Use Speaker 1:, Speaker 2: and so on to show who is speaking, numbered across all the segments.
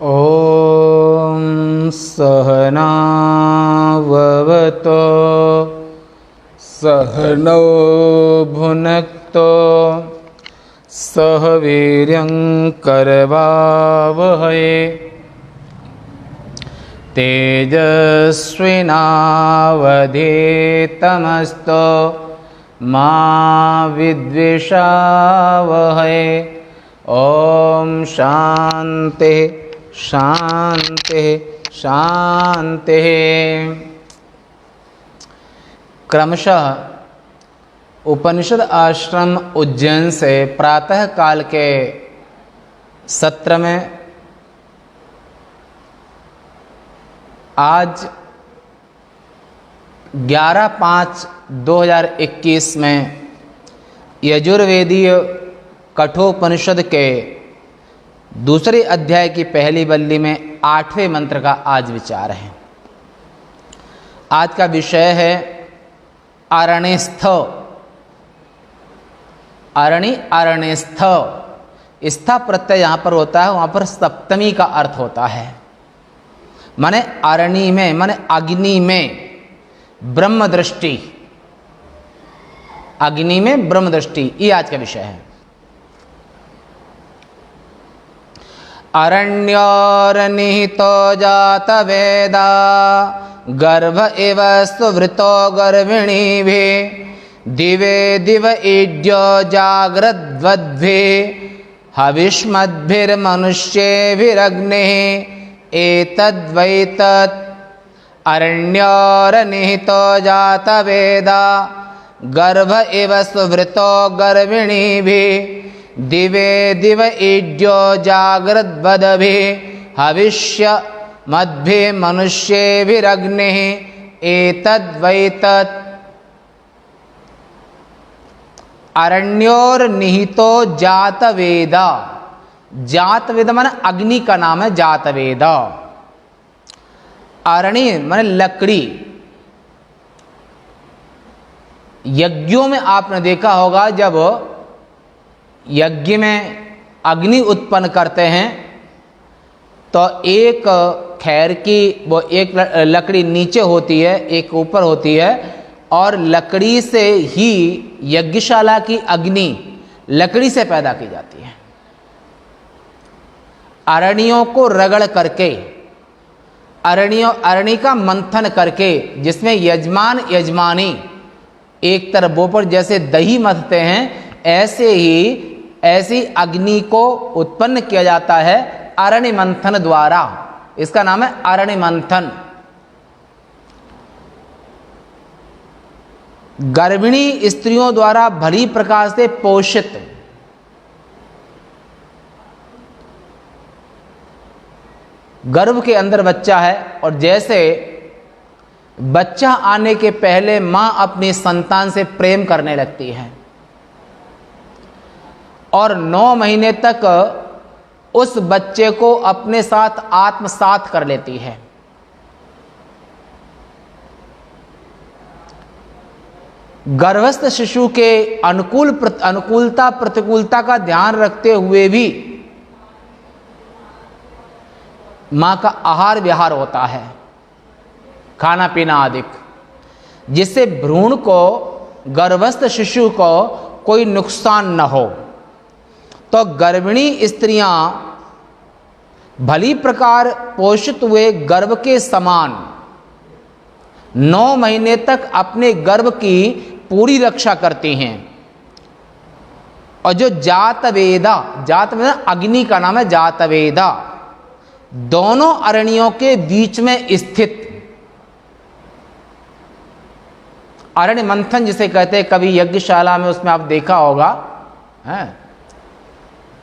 Speaker 1: ॐ सहनाववतु सहनौ भुनक्तु सह वीर्यं करवावहै तेजस्विनावधीतमस्तु मा विद्विषावहै। ॐ शान्ति शान्ति शान्ति। क्रमशः उपनिषद आश्रम उज्जैन से प्रातः काल के सत्र में आज 11/5/2021 में यजुर्वेदीय कठोपनिषद के दूसरे अध्याय की पहली बल्ली में 8वें मंत्र का आज विचार है। आज का विषय है अरणिस्थ। अरणिस्थ स्था प्रत्यय यहाँ पर होता है, वहाँ पर सप्तमी का अर्थ होता है। माने अरणी में, माने अग्नि में ब्रह्म दृष्टि। अग्नि में ब्रह्म दृष्टि, ये आज का विषय है। अरण्योर्निहितो जातवेदा गर्भ इव सुवृतो गर्भिणीभिः दिवे दिव ईड्यो जाग्रद्वद्भिः हविष्मद्भिर्मनुष्येभिरग्निः एतद्वैतत् अरण्योर्निहितो जातवेदा गर्भ इव सुवृतो गर्भिणीभिः दिवे दिव ईड्यो जाग्रद्वद्भिः हविष्य मद्भिः मनुष्येभिरग्निः एतद्वैतत् अरण्योर्निहितो जातवेदा। जातवेद माने अग्नि का नाम है जातवेद। अरण्य माने लकड़ी। यज्ञों में आपने देखा होगा, जब यज्ञ में अग्नि उत्पन्न करते हैं तो एक खैर की वो एक लकड़ी नीचे होती है, एक ऊपर होती है, और लकड़ी से ही यज्ञशाला की अग्नि लकड़ी से पैदा की जाती है। अरणियों को रगड़ करके, अरणी का मंथन करके, जिसमें यजमान यजमानी एक तरफ वो पर जैसे दही मथते हैं, ऐसे ही ऐसी अग्नि को उत्पन्न किया जाता है अरण्य मंथन द्वारा। इसका नाम है अरण्य मंथन। गर्भिणी स्त्रियों द्वारा भली प्रकार से पोषित गर्भ के अंदर बच्चा है, और जैसे बच्चा आने के पहले मां अपनी संतान से प्रेम करने लगती है और 9 महीने तक उस बच्चे को अपने साथ आत्मसात कर लेती है। गर्भस्थ शिशु के अनुकूलता प्रतिकूलता का ध्यान रखते हुए भी मां का आहार विहार होता है, खाना पीना आदि, जिससे भ्रूण को, गर्भस्थ शिशु को कोई नुकसान न हो। तो गर्भिणी स्त्रियां भली प्रकार पोषित हुए गर्भ के समान 9 महीने तक अपने गर्भ की पूरी रक्षा करती हैं। और जो जातवेदा, जातवेदा अग्नि का नाम है जातवेदा, दोनों अरणियों के बीच में स्थित अरण्य मंथन जिसे कहते हैं, कभी यज्ञशाला में उसमें आप देखा होगा है।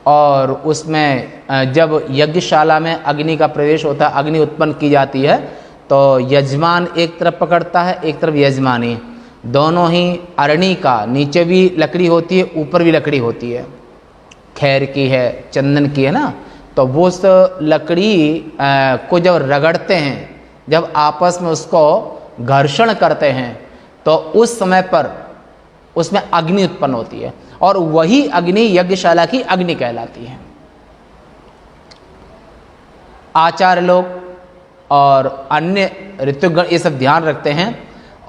Speaker 1: और उसमें जब यज्ञशाला में अग्नि का प्रवेश होता है, अग्नि उत्पन्न की जाती है, तो यजमान एक तरफ पकड़ता है, एक तरफ यजमानी। दोनों ही अरणी का, नीचे भी लकड़ी होती है, ऊपर भी लकड़ी होती है, खैर की है, चंदन की है ना। तो वो उस लकड़ी को जब रगड़ते हैं, जब आपस में उसको घर्षण करते हैं, तो उस समय पर उसमें अग्नि उत्पन्न होती है, और वही अग्नि यज्ञशाला की अग्नि कहलाती है। आचार्य लोग और अन्य ऋतुगण ये सब ध्यान रखते हैं।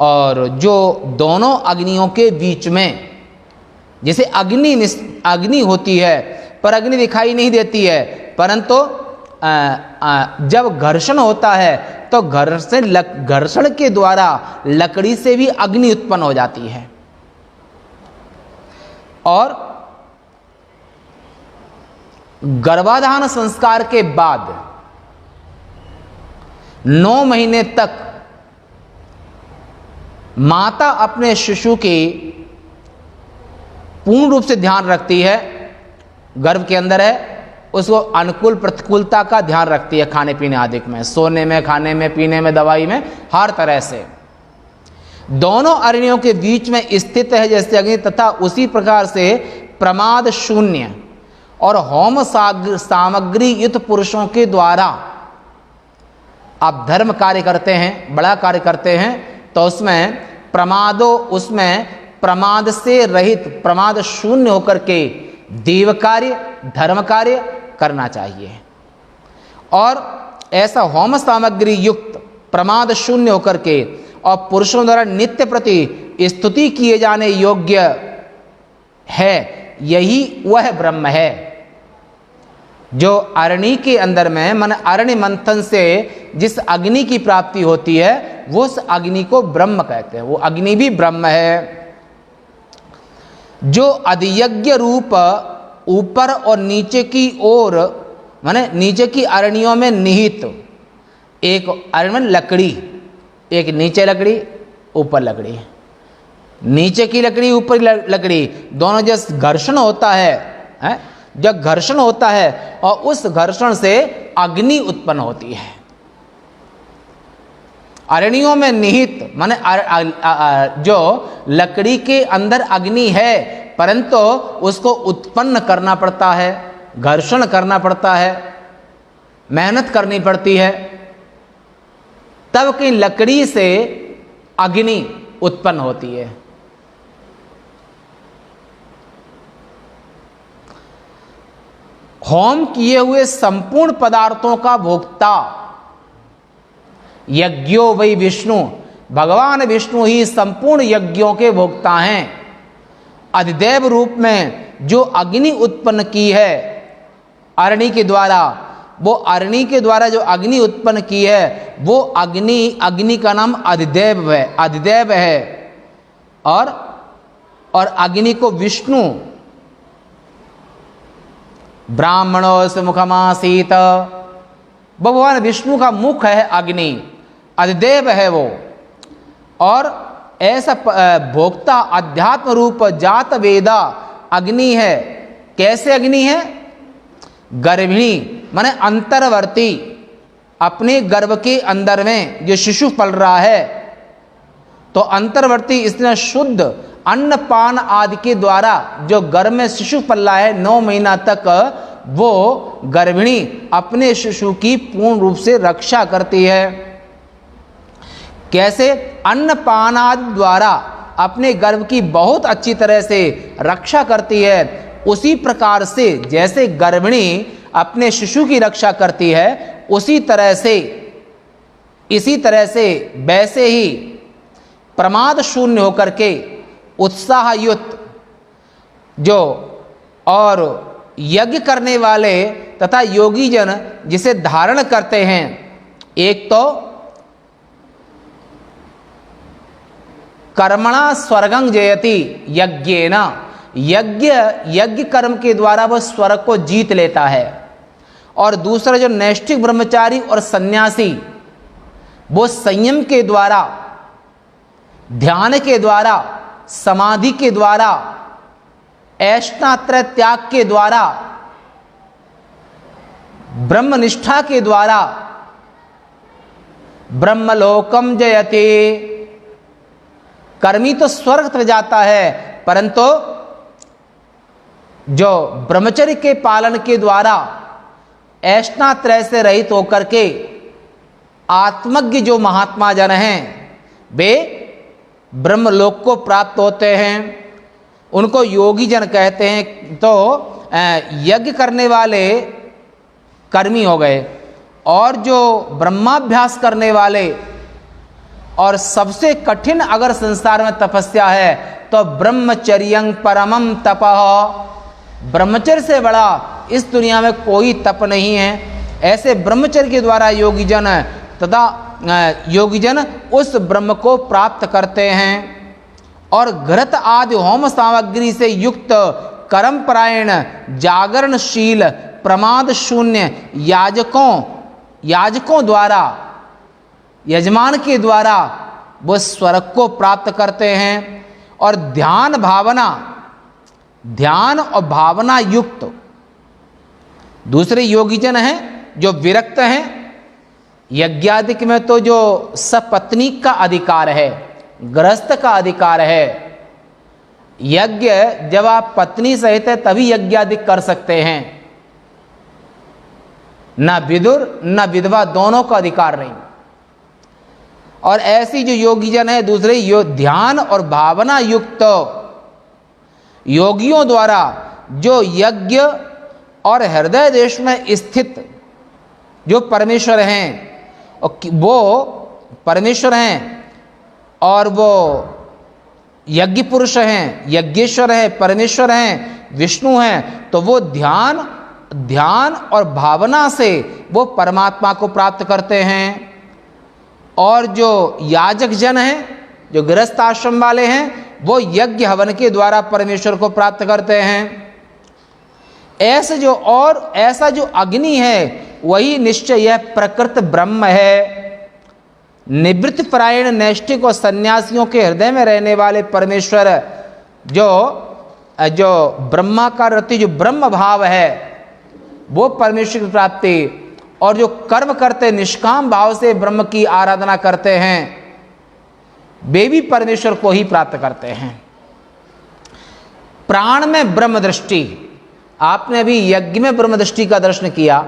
Speaker 1: और जो दोनों अग्नियों के बीच में, जैसे अग्नि होती है पर अग्नि दिखाई नहीं देती है, परंतु जब घर्षण होता है तो घर्षण के द्वारा लकड़ी से भी अग्नि उत्पन्न हो जाती है। और गर्भाधान संस्कार के बाद 9 महीने तक माता अपने शिशु की पूर्ण रूप से ध्यान रखती है, गर्भ के अंदर है, उसको अनुकूल प्रतिकूलता का ध्यान रखती है, खाने पीने आदि में, सोने में, खाने में, पीने में, दवाई में, हर तरह से दोनों अग्नियों के बीच में स्थित है जैसे अग्नि, तथा उसी प्रकार से प्रमाद शून्य और होम सामग्री युक्त पुरुषों के द्वारा आप धर्म कार्य करते हैं, बड़ा कार्य करते हैं, तो उसमें प्रमाद से रहित, प्रमाद शून्य होकर के देव कार्य, धर्म कार्य करना चाहिए। और ऐसा होम सामग्री युक्त प्रमाद शून्य होकर के और पुरुषों द्वारा नित्य प्रति स्तुति किए जाने योग्य है, यही वह ब्रह्म है जो अरणि के अंदर में, मन अरण्य मंथन से जिस अग्नि की प्राप्ति होती है वो उस अग्नि को ब्रह्म कहते हैं। वो अग्नि भी ब्रह्म है जो अधियज्ञ रूप ऊपर और नीचे की ओर, माने नीचे की अरणियों में निहित, एक अरण्य में लकड़ी, एक नीचे लकड़ी ऊपर लकड़ी, नीचे की लकड़ी ऊपर लकड़ी, दोनों जब घर्षण होता है, जब घर्षण होता है और उस घर्षण से अग्नि उत्पन्न होती है। अरणियों में निहित माने जो लकड़ी के अंदर अग्नि है, परंतु उसको उत्पन्न करना पड़ता है, घर्षण करना पड़ता है, मेहनत करनी पड़ती है, तब कि लकड़ी से अग्नि उत्पन्न होती है। होम किए हुए संपूर्ण पदार्थों का भोक्ता यज्ञो वै विष्णु, भगवान विष्णु ही संपूर्ण यज्ञों के भोक्ता हैं। अधिदेव रूप में जो अग्नि उत्पन्न की है अरणि के द्वारा, वो अरणि के द्वारा जो अग्नि उत्पन्न की है वो अग्नि का नाम अधिदेव है, अधिदेव है। और अग्नि को विष्णु, ब्राह्मणो से मुखमासीत, भगवान विष्णु का मुख है अग्नि, अधिदेव है वो। और ऐसा भोक्ता अध्यात्म रूप जात वेदा अग्नि है। कैसे अग्नि है? गर्भिणी माने अंतर्वर्ती, अपने गर्भ के अंदर में जो शिशु पल रहा है, तो अंतर्वर्ती इसलिए शुद्ध अन्न पान आदि के द्वारा जो गर्भ में शिशु पल रहा है 9 महीना तक, वो गर्भिणी अपने शिशु की पूर्ण रूप से रक्षा करती है। कैसे? अन्न पान आदि द्वारा अपने गर्भ की बहुत अच्छी तरह से रक्षा करती है। उसी प्रकार से जैसे गर्भिणी अपने शिशु की रक्षा करती है, इसी तरह से वैसे ही प्रमाद शून्य होकर के उत्साह युक्त जो और यज्ञ करने वाले तथा योगी जन जिसे धारण करते हैं, एक तो कर्मणा स्वर्गं जयति यज्ञेन, यज्ञ कर्म के द्वारा वह स्वर्ग को जीत लेता है। और दूसरा जो नैष्ठिक ब्रह्मचारी और सन्यासी, वो संयम के द्वारा, ध्यान के द्वारा, समाधि के द्वारा, ऐष्णात्रय त्याग के द्वारा, ब्रह्मनिष्ठा के द्वारा ब्रह्मलोकम जयते, कर्मी तो स्वर्ग तक जाता है, परंतु जो ब्रह्मचर्य के पालन के द्वारा ऐष्णात्रय से रहित होकर के आत्मज्ञ जो महात्मा जन हैं, वे ब्रह्मलोक को प्राप्त होते हैं। उनको योगी जन कहते हैं। तो यज्ञ करने वाले कर्मी हो गए, और जो ब्रह्माभ्यास करने वाले, और सबसे कठिन अगर संसार में तपस्या है तो ब्रह्मचर्यं परमं तपः, ब्रह्मचर्य से बड़ा इस दुनिया में कोई तप नहीं है। ऐसे ब्रह्मचर्य के द्वारा योगीजन तथा योगीजन उस ब्रह्म को प्राप्त करते हैं। और घृत आदि होम सामग्री से युक्त कर्मपरायण जागरणशील प्रमाद शून्य याजकों द्वारा, यजमान के द्वारा वो स्वर्ग को प्राप्त करते हैं। और ध्यान और भावना युक्त दूसरे योगीजन हैं जो विरक्त हैं। यज्ञादिक में तो जो सपत्नीक का अधिकार है, गृहस्थ का अधिकार है। यज्ञ जब आप पत्नी सहित है तभी यज्ञादिक कर सकते हैं, न विदुर न विधवा दोनों का अधिकार नहीं। और ऐसी जो योगीजन है दूसरे ध्यान और भावना युक्त योगियों द्वारा जो यज्ञ और हृदय देश में स्थित जो परमेश्वर हैं, वो परमेश्वर हैं और वो यज्ञ पुरुष हैं, यज्ञेश्वर है, परमेश्वर हैं, विष्णु हैं, तो वो ध्यान और भावना से वो परमात्मा को प्राप्त करते हैं। और जो याजक जन हैं, जो गृहस्थ आश्रम वाले हैं, वो यज्ञ हवन के द्वारा परमेश्वर को प्राप्त करते हैं। ऐसा जो अग्नि है वही निश्चय यह प्रकृत ब्रह्म है। निवृत्त परायण नैष्ठिक और सन्यासियों के हृदय में रहने वाले परमेश्वर जो ब्रह्माकार जो ब्रह्म भाव है वो परमेश्वर की प्राप्ति, और जो कर्म करते निष्काम भाव से ब्रह्म की आराधना करते हैं वे भी परमेश्वर को ही प्राप्त करते हैं। प्राण में ब्रह्म दृष्टि, आपने अभी यज्ञ में ब्रह्म दृष्टि का दर्शन किया,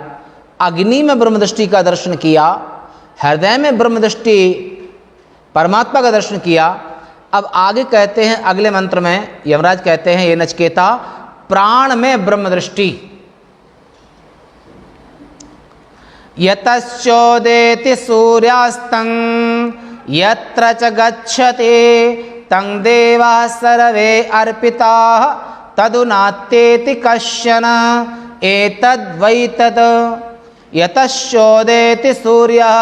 Speaker 1: अग्नि में ब्रह्म दृष्टि का दर्शन किया, हृदय में ब्रह्म दृष्टि परमात्मा का दर्शन किया। अब आगे कहते हैं अगले मंत्र में यमराज कहते हैं, ये नचिकेता प्राण में ब्रह्म दृष्टि। यतश्चोदेति सूर्यास्तं यत्र च गच्छति तं देवाः सर्वे अर्पिताः तदुनात्येति कश्चन एतद्वै तत्। यतश्चोदेति सूर्यः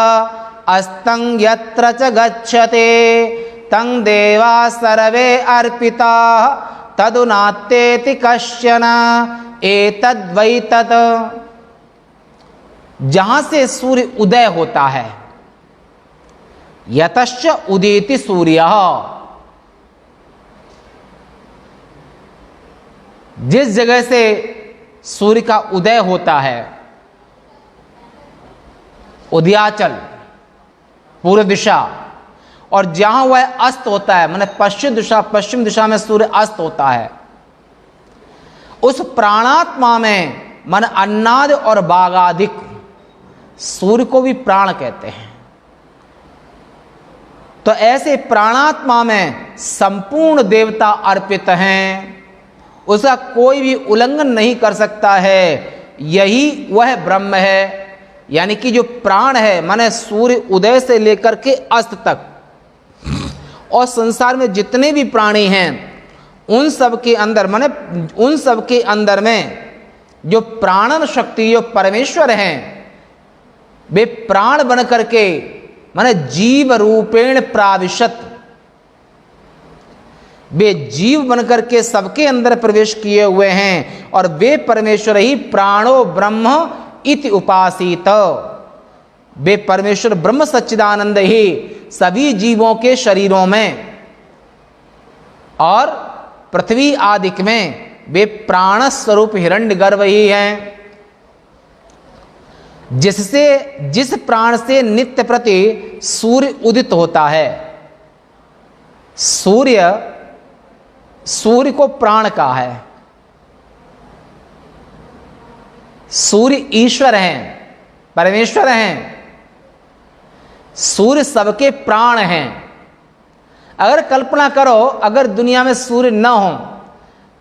Speaker 1: अस्तं यत्र च गच्छति तं देवाः सर्वे अर्पिताः तदुनात्येति कश्चन एतद्वै तत्। जहां से सूर्य उदय होता है, यतश्च उदेति सूर्यः, जिस जगह से सूर्य का उदय होता है, उदयाचल पूर्व दिशा, और जहां वह अस्त होता है माने पश्चिम दिशा में सूर्य अस्त होता है, उस प्राणात्मा में मन अन्नाद और बागादिक सूर्य को भी प्राण कहते हैं। तो ऐसे प्राणात्मा में संपूर्ण देवता अर्पित हैं, उसका कोई भी उल्लंघन नहीं कर सकता है। यही वह ब्रह्म है, यानी कि जो प्राण है माने सूर्य उदय से लेकर के अस्त तक, और संसार में जितने भी प्राणी हैं उन सब के अंदर माने उन सब के अंदर में जो प्राणन शक्ति जो परमेश्वर हैं वे प्राण बन करके माने जीव रूपेण प्राविशत, वे जीव बन करके सबके अंदर प्रवेश किए हुए हैं, और वे परमेश्वर ही प्राणो ब्रह्म इति उपासित। वे परमेश्वर ब्रह्म सच्चिदानंद ही सभी जीवों के शरीरों में और पृथ्वी आदिक में वे प्राण स्वरूप हिरण्यगर्भ ही हैं, जिस प्राण से नित्य प्रति सूर्य उदित होता है। सूर्य को प्राण कहा है। सूर्य ईश्वर हैं, परमेश्वर हैं, सूर्य सबके प्राण हैं। अगर कल्पना करो अगर दुनिया में सूर्य न हो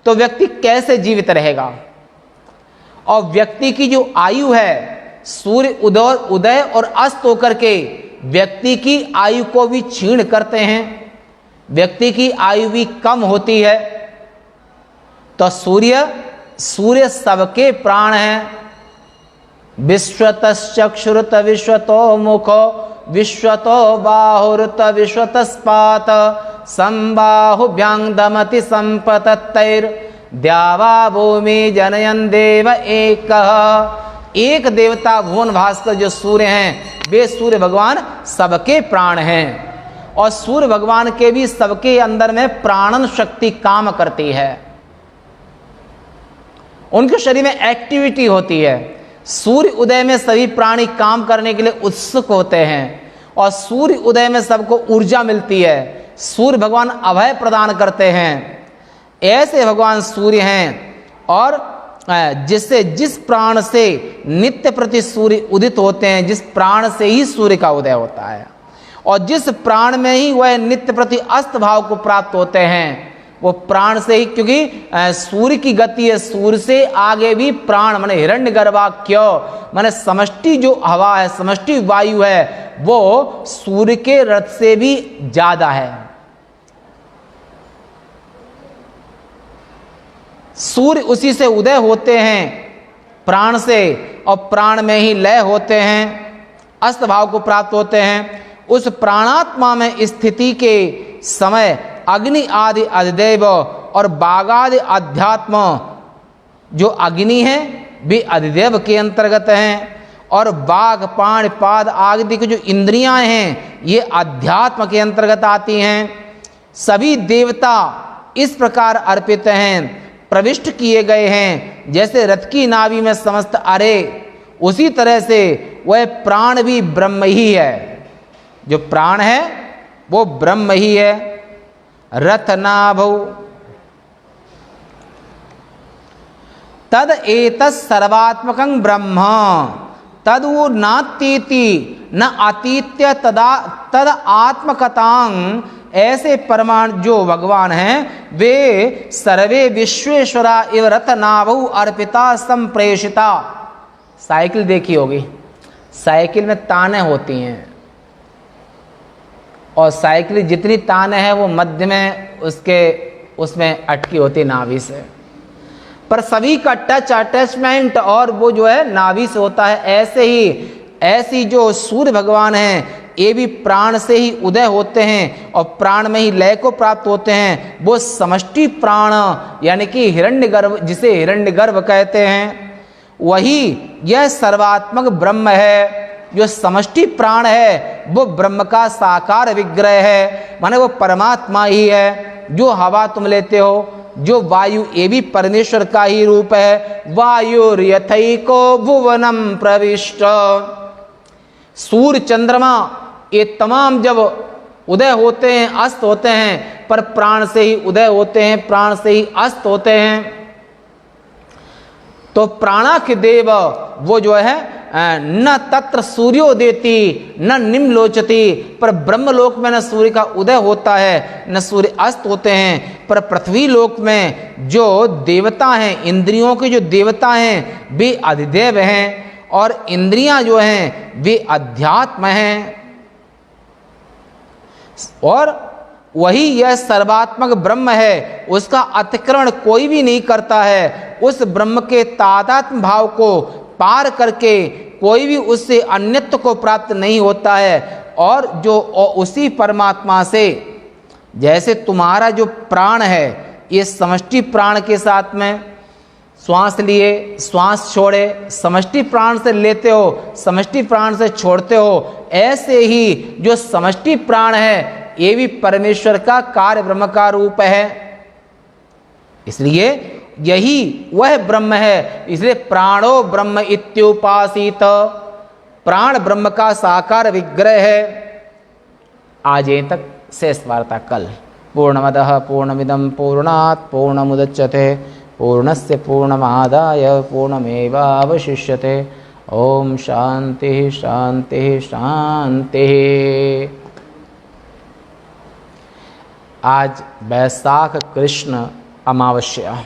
Speaker 1: तो व्यक्ति कैसे जीवित रहेगा, और व्यक्ति की जो आयु है सूर्य उदय और अस्त होकर के व्यक्ति की आयु को भी क्षीण करते हैं, व्यक्ति की आयु भी कम होती है। तो सूर्य सबके प्राण हैं। विश्वतश्चक्षुरुत विश्वतो मुखो विश्वतो बाहुरुत विश्वतस्पात संबाहुभ्यां दमति संपतत्तैर द्यावा भूमि जनयन देव एक देवता भुवन भास्कर जो सूर्य हैं, वे सूर्य भगवान सबके प्राण हैं। और सूर्य भगवान के भी सबके अंदर में प्राणन शक्ति काम करती है, उनके शरीर में एक्टिविटी होती है। सूर्य उदय में सभी प्राणी काम करने के लिए उत्सुक होते हैं और सूर्य उदय में सबको ऊर्जा मिलती है। सूर्य भगवान अभय प्रदान करते हैं। ऐसे भगवान सूर्य हैं और जिससे जिस प्राण से नित्य प्रति सूर्य उदित होते हैं, जिस प्राण से ही सूर्य का उदय होता है और जिस प्राण में ही वह नित्य प्रति अस्त भाव को प्राप्त होते हैं, वो प्राण से ही, क्योंकि सूर्य की गति है, सूर्य से आगे भी प्राण माने हिरण्यगर्भाख्य माने समष्टि जो हवा है, समष्टि वायु है, वो सूर्य के रथ से भी ज्यादा है। सूर्य उसी से उदय होते हैं प्राण से और प्राण में ही लय होते हैं, अस्त भाव को प्राप्त होते हैं। उस प्राणात्मा में स्थिति के समय अग्नि आदि अधिदेव और बागादि अध्यात्म, जो अग्नि है वे अधिदेव के अंतर्गत हैं और बाघ पाण पाद आदि की जो इंद्रियां हैं ये अध्यात्म के अंतर्गत आती हैं। सभी देवता इस प्रकार अर्पित हैं, प्रविष्ट किए गए हैं। जैसे रथ की नाभि में समस्त अरे, उसी तरह से वह प्राण भी ब्रह्म ही है। जो प्राण है वो ब्रह्म ही है। रथ नाभौ तद एतत् सर्वात्मकं ब्रह्म तदु नातीति न अतीत्य तद आत्मकतां। ऐसे परमाणु जो भगवान हैं वे सर्वे विश्वेश्वरा इव रथनाभौ अर्पिता संप्रेषिता। साइकिल देखी होगी, साइकिल में ताने होती हैं और साइकिल जितनी ताने हैं वो मध्य में उसमें अटकी होती नाभि से, पर सभी का अटैचमेंट और वो जो है नाभि से होता है। ऐसे ही ऐसी जो सूर्य भगवान हैं ये भी प्राण से ही उदय होते हैं और प्राण में ही लय को प्राप्त होते हैं। वो समष्टि प्राण यानी कि हिरण्यगर्भ, जिसे हिरण्यगर्भ कहते हैं, वही यह सर्वात्मक ब्रह्म है। जो समष्टि प्राण है वो ब्रह्म का साकार विग्रह है, माने वो परमात्मा ही है। जो हवा तुम लेते हो, जो वायु, ये भी परमेश्वर का ही रूप है। वायुर्यथैको भुवनम प्रविष्ट। सूर्य चंद्रमा ये तमाम जब उदय होते हैं अस्त होते हैं, पर प्राण से ही उदय होते हैं, प्राण से ही अस्त होते हैं। तो प्राणाख्य देव वो जो है न तत्र सूर्योदेति न निम्नलोचति, पर ब्रह्मलोक में न सूर्य का उदय होता है न सूर्य अस्त होते हैं। पर पृथ्वी लोक में जो देवता हैं, इंद्रियों के जो देवता हैं वे अधिदेव हैं और इंद्रियां जो हैं वे अध्यात्म हैं। और वही यह सर्वात्मक ब्रह्म है, उसका अतिक्रमण कोई भी नहीं करता है। उस ब्रह्म के तादात्म्य भाव को पार करके कोई भी उससे अन्यत्व को प्राप्त नहीं होता है। और जो उसी परमात्मा से, जैसे तुम्हारा जो प्राण है ये समष्टि प्राण के साथ में श्वास लिए श्वास छोड़े, समष्टि प्राण से लेते हो समष्टि प्राण से छोड़ते हो, ऐसे ही जो समष्टि प्राण है ये भी परमेश्वर का कार्य ब्रह्म का रूप है। इसलिए यही वह ब्रह्म है। इसलिए प्राणो ब्रह्म इत्युपासित, प्राण ब्रह्म का साकार विग्रह है। आज यहीं तक, शेष वार्ता कल। पूर्णमदः पूर्णमिदं पूर्णात् पूर्णमुदच्यते पूर्णस्य पूर्णमादाय पूर्णमेवावशिष्यते। ओम शांति शांति शांति। आज वैशाख कृष्ण अमावस्या।